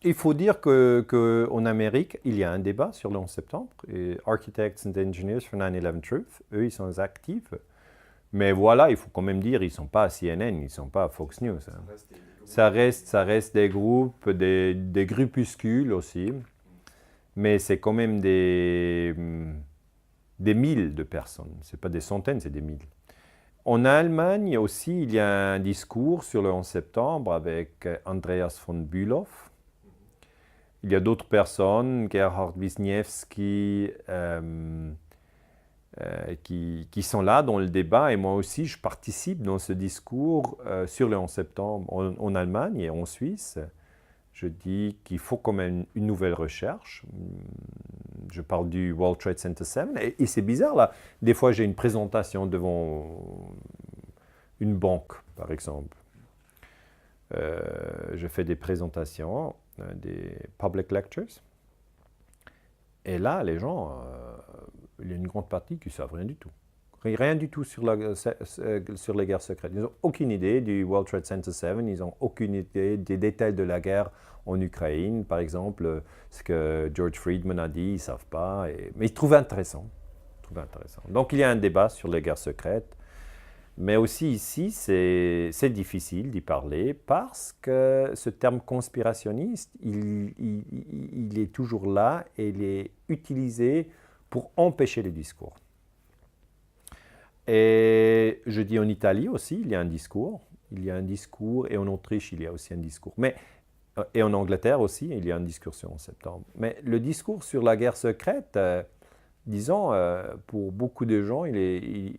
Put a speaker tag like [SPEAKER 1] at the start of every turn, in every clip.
[SPEAKER 1] Il faut dire qu'en Amérique, il y a un débat sur le 11 septembre. Et Architects and Engineers for 9/11 Truth, eux, ils sont actifs. Mais voilà, il faut quand même dire, ils ne sont pas à CNN, ils ne sont pas à Fox News. Hein. Ça reste des groupes, des groupuscules aussi. Mais c'est quand même des milles de personnes. Ce n'est pas des centaines, c'est des milles. En Allemagne aussi, il y a un discours sur le 11 septembre avec Andreas von Bülow. Il y a d'autres personnes, Gerhard Wisniewski, qui sont là dans le débat. Et moi aussi, je participe dans ce discours sur le 11 septembre en Allemagne et en Suisse. Je dis qu'il faut quand même une nouvelle recherche. Je parle du World Trade Center 7. Et c'est bizarre, là. Des fois, j'ai une présentation devant une banque, par exemple. Je fais des présentations, des public lectures. Et là, les gens, il y a une grande partie qui ne savent rien du tout. Rien du tout sur les guerres secrètes. Ils n'ont aucune idée du World Trade Center 7, ils n'ont aucune idée des détails de la guerre en Ukraine, par exemple, ce que George Friedman a dit, ils ne savent pas. Mais ils trouvent intéressant. Donc il y a un débat sur les guerres secrètes. Mais aussi ici, c'est difficile d'y parler parce que ce terme conspirationniste, il est toujours là et il est utilisé pour empêcher les discours. Et je dis en Italie aussi, il y a un discours. Et en Autriche, il y a aussi un discours. Et en Angleterre aussi, il y a un discours sur 11 septembre. Mais le discours sur la guerre secrète, disons, pour beaucoup de gens, il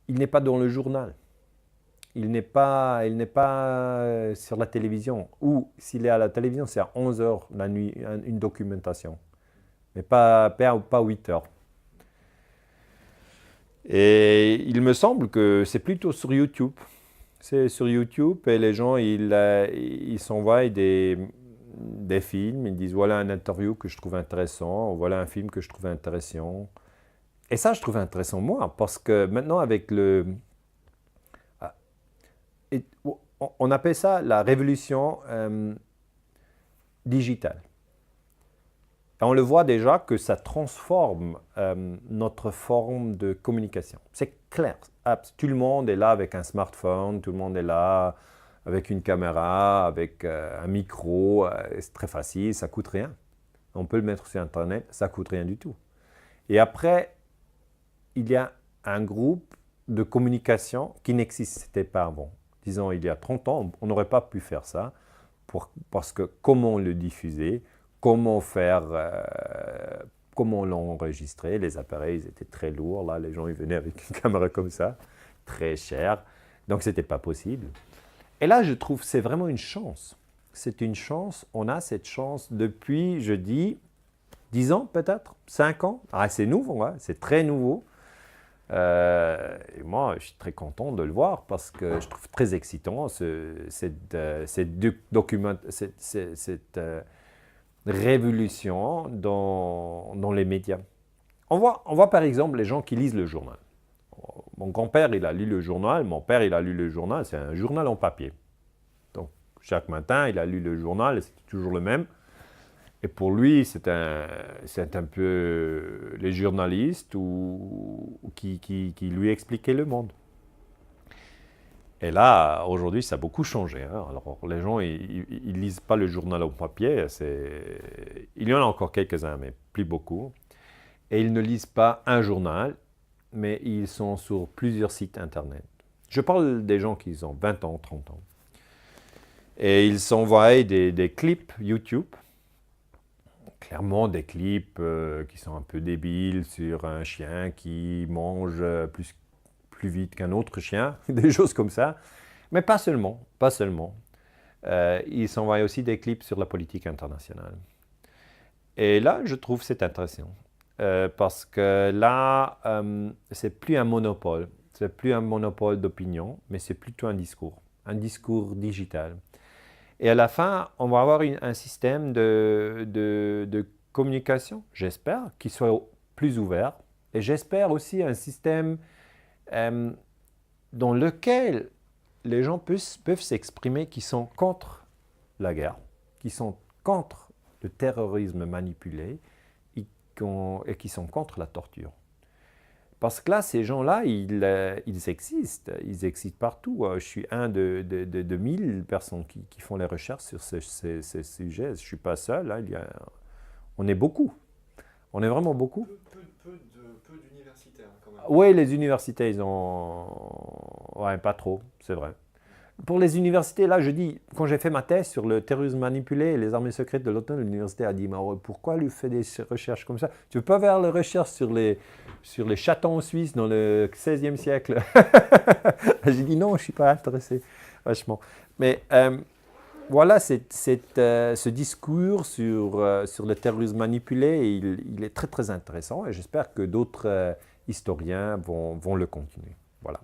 [SPEAKER 1] n'est pas dans le journal. Il n'est pas sur la télévision. Ou s'il est à la télévision, c'est à 11 heures la nuit, une documentation. Mais pas 8 heures. Et il me semble que c'est plutôt sur YouTube. C'est sur YouTube et les gens, ils s'envoient des films. Ils disent, voilà une interview que je trouve intéressant, voilà un film que je trouve intéressant. Et ça, je trouve intéressant, moi, parce que maintenant, avec on appelle ça la révolution digitale. Et on le voit déjà que ça transforme notre forme de communication. C'est clair. Tout le monde est là avec un smartphone, tout le monde est là avec une caméra, avec un micro. C'est très facile, ça ne coûte rien. On peut le mettre sur Internet, ça ne coûte rien du tout. Et après, il y a un groupe de communication qui n'existait pas avant. Disons, il y a 30 ans, on n'aurait pas pu faire ça parce que comment le diffuser, comment l'enregistrer. Les appareils ils étaient très lourds. Là, les gens ils venaient avec une caméra comme ça, très chère. Donc, ce n'était pas possible. Et là, je trouve que c'est vraiment une chance. C'est une chance. On a cette chance depuis, je dis, 10 ans peut-être, 5 ans. Ah, c'est nouveau, hein, c'est très nouveau. Et moi, je suis très content de le voir parce que je trouve très excitant cette révolution dans les médias. On voit par exemple les gens qui lisent le journal. Mon grand-père, il a lu le journal. Mon père, il a lu le journal. C'est un journal en papier. Donc, chaque matin, il a lu le journal et c'est toujours le même. Et pour lui, c'est un peu les journalistes qui lui expliquaient le monde. Et là, aujourd'hui, ça a beaucoup changé. Hein. Alors, les gens, ils ne lisent pas le journal au papier. Il y en a encore quelques-uns, mais plus beaucoup. Et ils ne lisent pas un journal, mais ils sont sur plusieurs sites Internet. Je parle des gens qui ont 20 ans, 30 ans. Et ils s'envoient des clips YouTube. Clairement, des clips qui sont un peu débiles sur un chien qui mange plus vite qu'un autre chien, des choses comme ça. Mais pas seulement. Ils s'envoient aussi des clips sur la politique internationale. Et là, je trouve que c'est intéressant. Parce que là, c'est plus un monopole. C'est plus un monopole d'opinion, mais c'est plutôt un discours digital. Et à la fin, on va avoir un système de communication, j'espère, qui soit plus ouvert. Et j'espère aussi un système dans lequel les gens peuvent s'exprimer qui sont contre la guerre, qui sont contre le terrorisme manipulé et qui sont contre la torture. Parce que là, ces gens-là, ils existent partout. Je suis un de 1000 personnes qui font les recherches sur ces sujets. Je ne suis pas seul, hein. On est beaucoup. On est vraiment beaucoup.
[SPEAKER 2] Peu d'universitaires quand même.
[SPEAKER 1] Oui, les universités, ils ont... Ouais, pas trop, c'est vrai. Pour les universités, là, je dis, quand j'ai fait ma thèse sur le terrorisme manipulé et les armées secrètes de l'OTAN, l'université a dit, mais pourquoi lui fait des recherches comme ça? Tu ne peux pas faire les recherches sur les chatons suisses dans le XVIe siècle. J'ai dit, non, je ne suis pas intéressé, vachement. Mais voilà, ce discours sur le terrorisme manipulé, il est très, très intéressant et j'espère que d'autres historiens vont le continuer. Voilà.